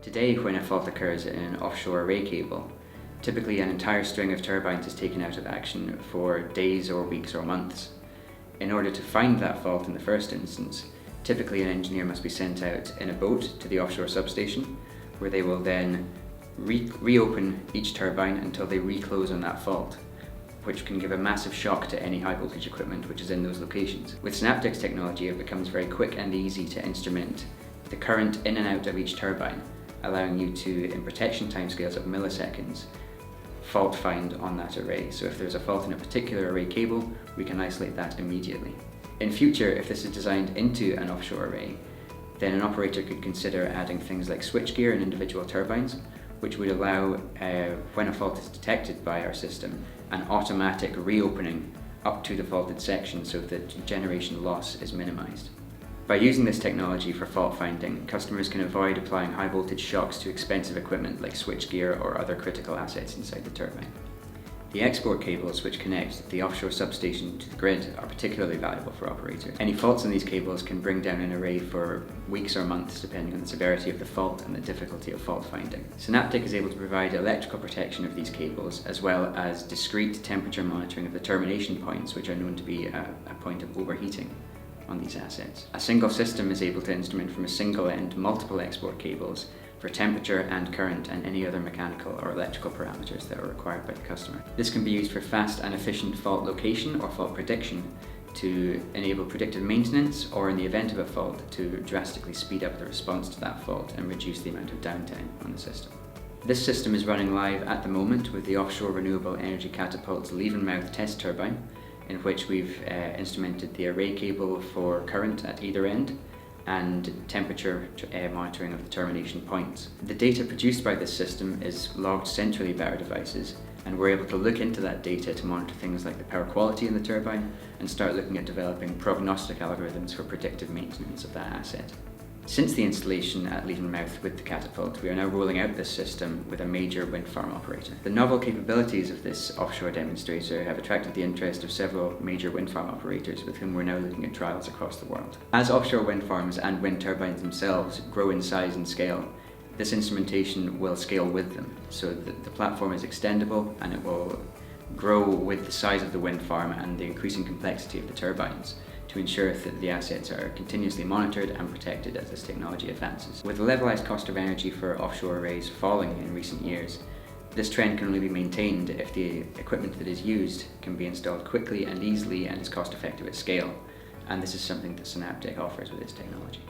Today, when a fault occurs in an offshore array cable, typically an entire string of turbines is taken out of action for days or weeks or months. In order to find that fault in the first instance, typically an engineer must be sent out in a boat to the offshore substation, where they will then reopen each turbine until they reclose on that fault, which can give a massive shock to any high voltage equipment which is in those locations. With Synaptec's technology, it becomes very quick and easy to instrument the current in and out of each turbine, allowing you to, in protection timescales of milliseconds, fault find on that array. So if there's a fault in a particular array cable, we can isolate that immediately. In future, if this is designed into an offshore array, then an operator could consider adding things like switchgear in individual turbines, which would allow, when a fault is detected by our system, an automatic reopening up to the faulted section so that generation loss is minimized. By using this technology for fault finding, customers can avoid applying high voltage shocks to expensive equipment like switchgear or other critical assets inside the turbine. The export cables which connect the offshore substation to the grid are particularly valuable for operators. Any faults in these cables can bring down an array for weeks or months depending on the severity of the fault and the difficulty of fault finding. Synaptec is able to provide electrical protection of these cables as well as discrete temperature monitoring of the termination points, which are known to be a point of overheating on these assets. A single system is able to instrument from a single end multiple export cables for temperature and current and any other mechanical or electrical parameters that are required by the customer. This can be used for fast and efficient fault location or fault prediction to enable predictive maintenance, or in the event of a fault to drastically speed up the response to that fault and reduce the amount of downtime on the system. This system is running live at the moment with the Offshore Renewable Energy Catapult's leave-and-mouth test turbine, in which we've instrumented the array cable for current at either end and temperature monitoring of the termination points. The data produced by this system is logged centrally by our devices, and we're able to look into that data to monitor things like the power quality in the turbine and start looking at developing prognostic algorithms for predictive maintenance of that asset. Since the installation at leave-and-mouth with the Catapult, we are now rolling out this system with a major wind farm operator. The novel capabilities of this offshore demonstrator have attracted the interest of several major wind farm operators with whom we're now looking at trials across the world. As offshore wind farms and wind turbines themselves grow in size and scale, this instrumentation will scale with them, so that the platform is extendable and it will grow with the size of the wind farm and the increasing complexity of the turbines, to ensure that the assets are continuously monitored and protected as this technology advances. With the levelized cost of energy for offshore arrays falling in recent years, this trend can only be maintained if the equipment that is used can be installed quickly and easily and is cost effective at scale. And this is something that Synaptec offers with its technology.